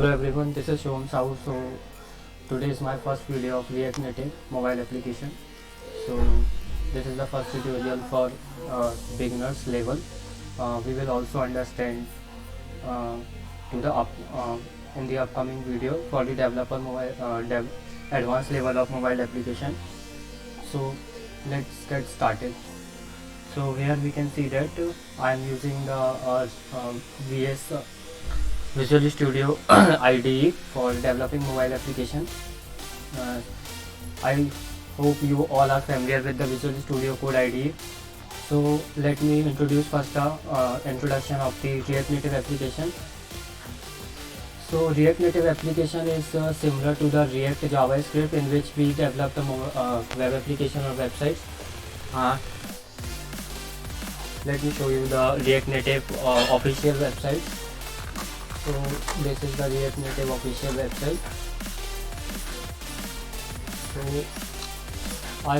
Hello everyone, this is Shom Sahu. So today is my first video of React Native mobile application. So this is the first tutorial for beginners level. We will also understand uh, to the in the upcoming video for the developer mobile advanced level of mobile application. So let's get started. So here we can see that I am using the VS Visual Studio IDE for developing mobile application. Uh, I hope you all are familiar with the Visual Studio Code IDE. So let me introduce first the introduction of the React Native application. So React Native application is similar to the React JavaScript in which we develop the web application or website. Uh, let me show you the React Native official website. So this is the React Native official website. So I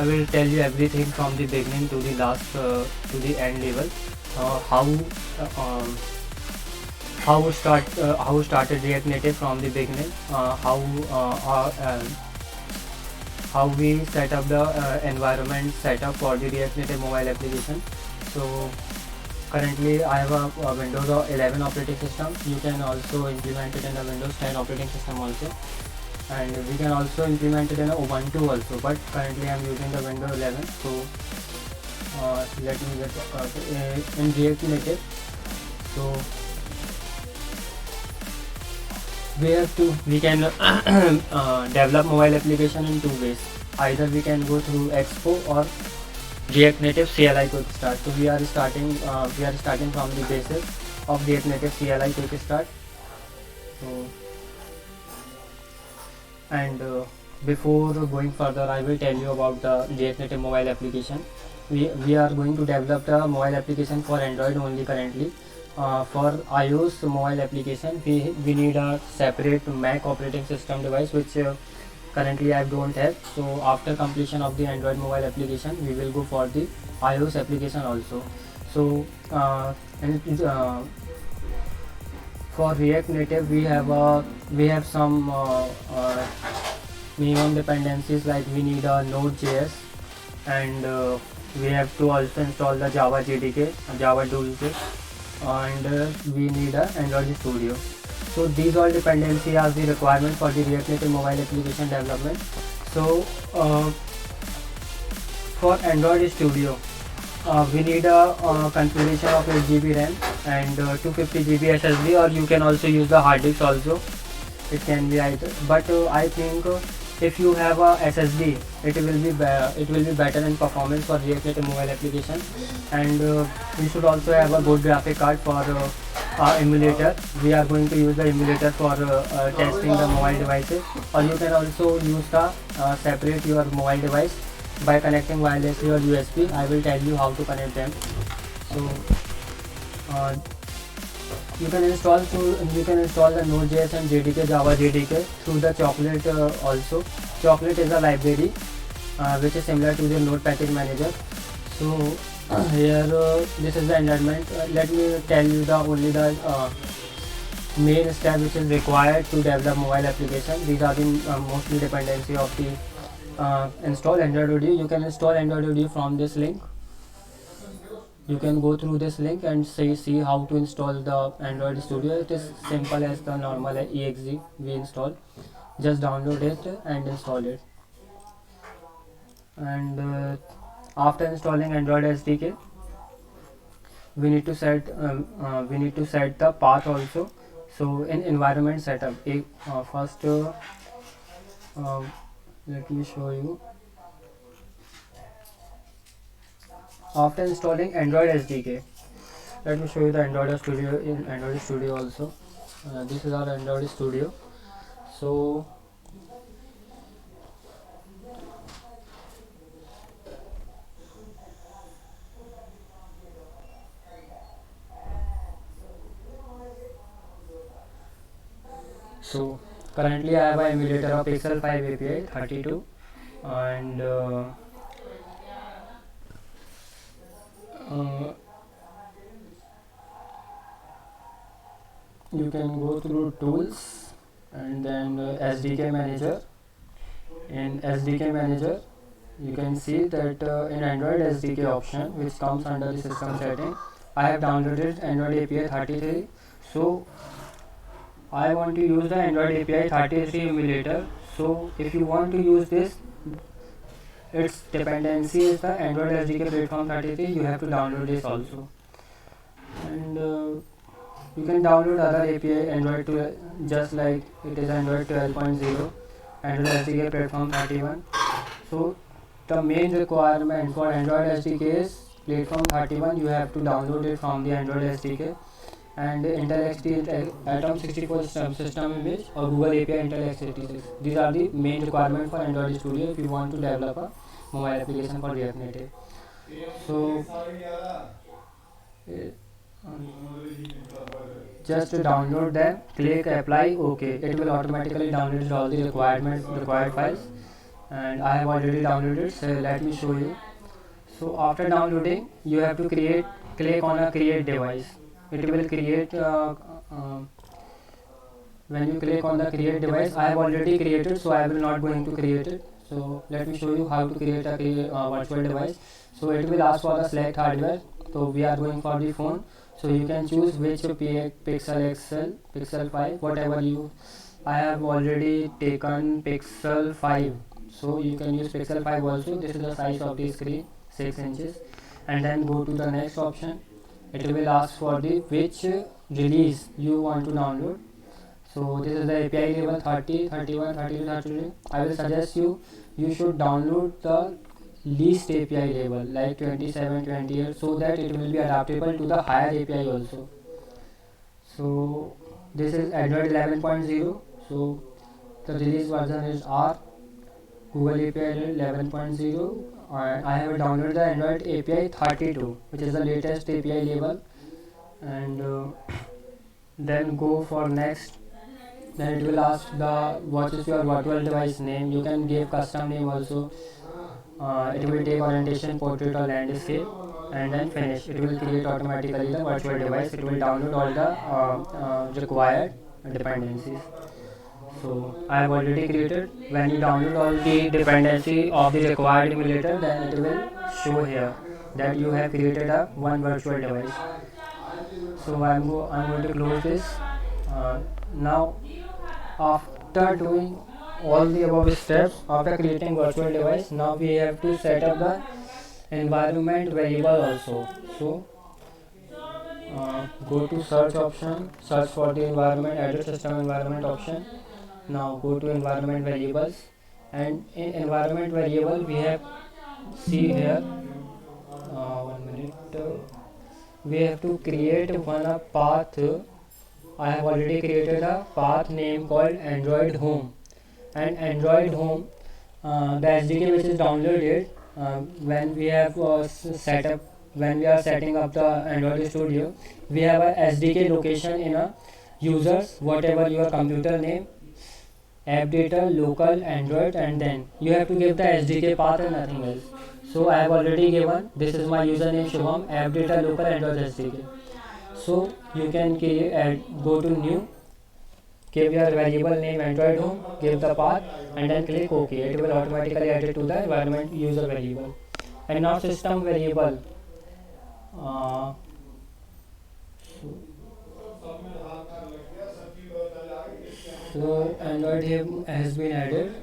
will tell you everything from the beginning to the last to the end level. How started React Native from the beginning. How we set up the environment setup for the React Native mobile application. So currently I have a Windows 11 operating system. You can also implement it in a Windows 10 operating system also, and we can also implement it in a Ubuntu also, but currently I am using the Windows 11. So let me get in React Native. So we can develop mobile application in two ways. Either we can go through Expo or React Native CLI Quick Start. So we are starting from the basis of React Native CLI Quick Start. So and before going further, I will tell you about the React Native mobile application. We are going to develop the mobile application for Android only currently. For iOS mobile application, we need a separate Mac operating system device, which currently I don't have. So after completion of the Android mobile application, we will go for the iOS application also. So for React Native, we have some minimum dependencies, like we need a Node.js, and we have to also install the Java JDK, Java Toolkit, and we need a Android Studio. So these all dependencies are the requirement for the React Native mobile application development. So for Android Studio, we need a configuration of 8 GB RAM and 250 GB SSD, or you can also use the hard disk also. It can be either, but I think if you have a SSD, it will be better in performance for React Native mobile application. And you should also have a good graphic card for emulator. We are going to use the emulator for testing the mobile devices, or you can also use the separate your mobile device by connecting wirelessly or USB. I will tell you how to connect them. So you can install the Node.js and JDK, Java JDK through the Chocolate also. Chocolate is a library which is similar to the Node package manager. So here this is the environment. Let me tell you the main step which is required to develop mobile application. These are the mostly dependency of the install Android Audio. You can install Android Audio from this link. You can go through this link and see how to install the Android Studio. It is simple as the normal exe we install. Just download it and install it. And after installing Android SDK, we need to set the path also. So in environment setup, first let me show you. After installing Android SDK, let me show you the Android Studio in Android Studio also. This is our Android Studio. So currently I have an emulator of Pixel 5 API 32, and you can go through tools and then SDK manager. In SDK manager you can see that in Android SDK option which comes under the system setting, I have downloaded Android API 33. So I want to use the Android API 33 emulator. So if you want to use this, its dependency is the Android SDK platform 33. You have to download this also, and you can download other API Android to just like it is Android 12.0, Android SDK platform 31. So the main requirement for Android SDK is platform 31. You have to download it from the Android SDK, and Intel XT Atom 64 system image or Google API Intel x86. These are the main requirements for Android Studio if you want to develop a mobile application for React Native. So just to download them, click apply, OK. It will automatically download all the required files, and I have already downloaded. So let me show you. So after downloading, you have to click on a create device. It will create when you click on the create device. I have already created, so I will not going to create it. So let me show you how to create a virtual device. So it will ask for the select hardware. So we are going for the phone. So you can choose which Pixel XL, Pixel 5, whatever you. I have already taken Pixel 5. So you can use Pixel 5 also. This is the size of the screen, 6 inches. And then go to the next option. It will ask for the which release you want to download. So this is the API level 30, 31, 32, 33. I will suggest you should download the least API level like 27, 28, so that it will be adaptable to the higher API also. So this is Android 11.0. So the release version is R. Google API 11.0. I have downloaded the Android API 32, which is the latest API level, and then go for next. Then it will ask what is your virtual device name. You can give custom name also. It will take orientation, portrait or landscape, and then finish. It will create automatically the virtual device. It will download all the required dependencies. So I have already created. When you download all the dependency of the required emulator, then it will show here that you have created a one virtual device. So I'm going to close this. Now after doing all the above steps, after creating virtual device, now we have to set up the environment variable also. So go to search option, search for the environment, address system environment option. Now go to environment variables, and in environment variable we have see here 1 minute. We have to create one path. I have already created a path name called Android Home, and Android Home, the SDK which is downloaded when we have set up, when we are setting up the Android Studio, we have a SDK location in a users, whatever your computer name, app data, local, Android, and then you have to give the SDK path and nothing else. So I have already given, this is my username Shubham, app data, local, Android SDK. So you can go to new, give your variable name Android Home, give the path, and then click OK. It will automatically add it to the environment user variable. And now system variable. So Android has been added.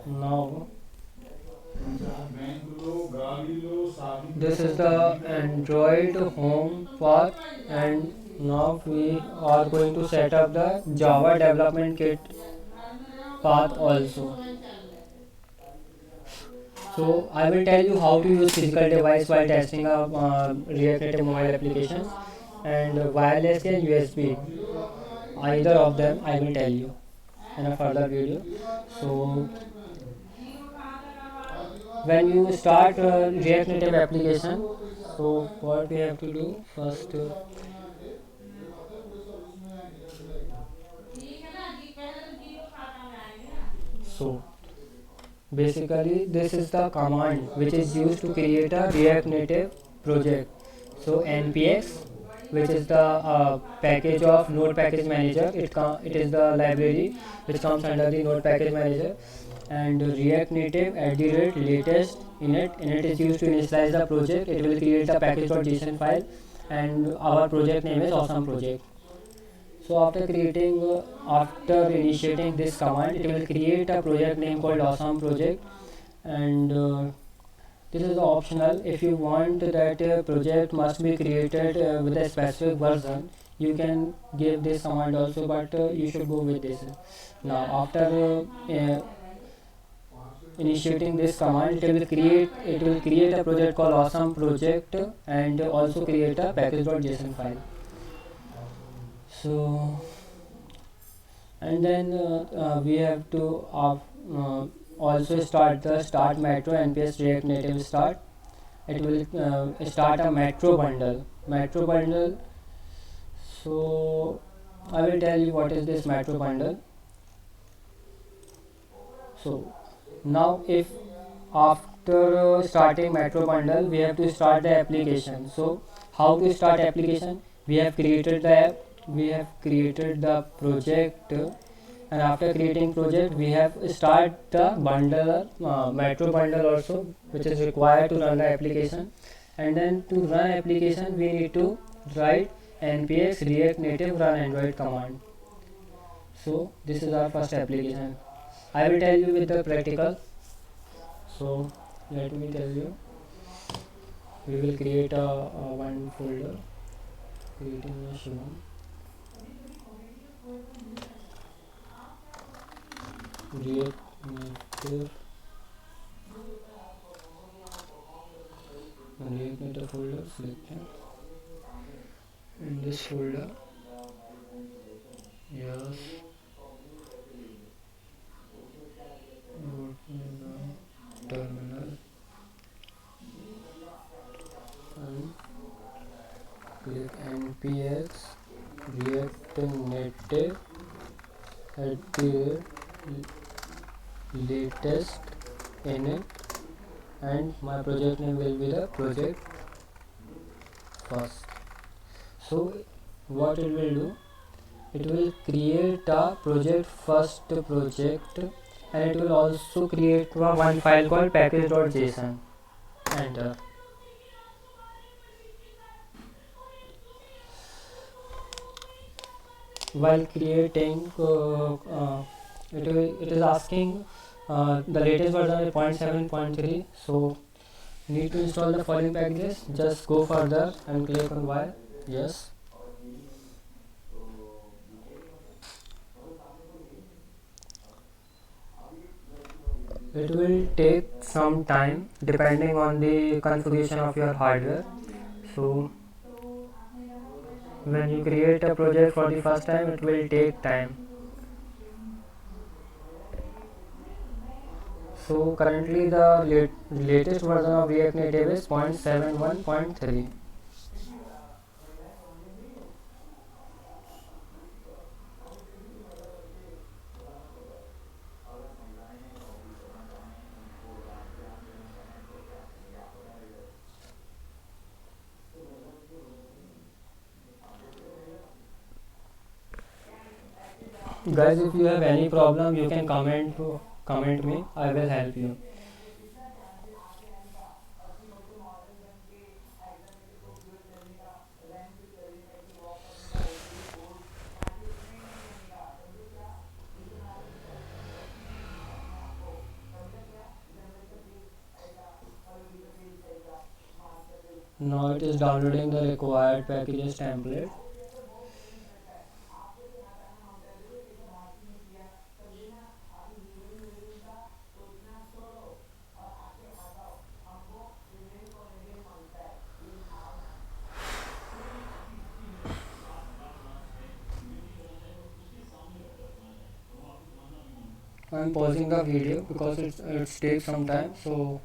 Now this is the Android home path, and now we are going to set up the Java development kit path also. So I will tell you how to use physical device while testing a React Native mobile applications, and wireless and USB, either of them I will tell you in a further video. So when you start React Native application, so what we have to do first, so basically this is the command which is used to create a React Native project. So npx, which is the package of node package manager. It is the library which comes under the node package manager. And react native at the rate latest init is used to initialize the project. It will create the package.json file, and our project name is awesome project. So after initiating this command, it will create a project name called awesome project. And this is optional. If you want that project must be created with a specific version, you can give this command also, but you should go with this. Now after initiating this command, it will create a project called awesome project, and also create a package.json file. So and then we have to also start the start metro nps react native start. It will start a metro bundle. So I will tell you what is this metro bundle. So now if after starting metro bundle, we have to start the application. So how to start application? We have created the app, we have created the project, and after creating project we have start the bundle, metro bundle also, which is required to run the application. And then to run application we need to write npx react native run android command. So this is our first application. I will tell you with the practical. So let me tell you. We will create a one folder, creating a Shivam. React native folder selected. In this folder, yes, go to the terminal and click npx react native at the latest init, and my project name will be the project first. So what it will do, it will create a project first project, and it will also create one file called package.json. Enter. While creating it is asking the latest version is 0.7.3. so need to install the following packages. Just go further and click on Y. Yes. It will take some time depending on the configuration of your hardware. So when you create a project for the first time, it will take time. So currently the latest version of React Native is 0.71.3. Guys, if you have any problem, you can comment me. I will help you. Now it is downloading the required packages template. I am pausing the video because it takes some time. So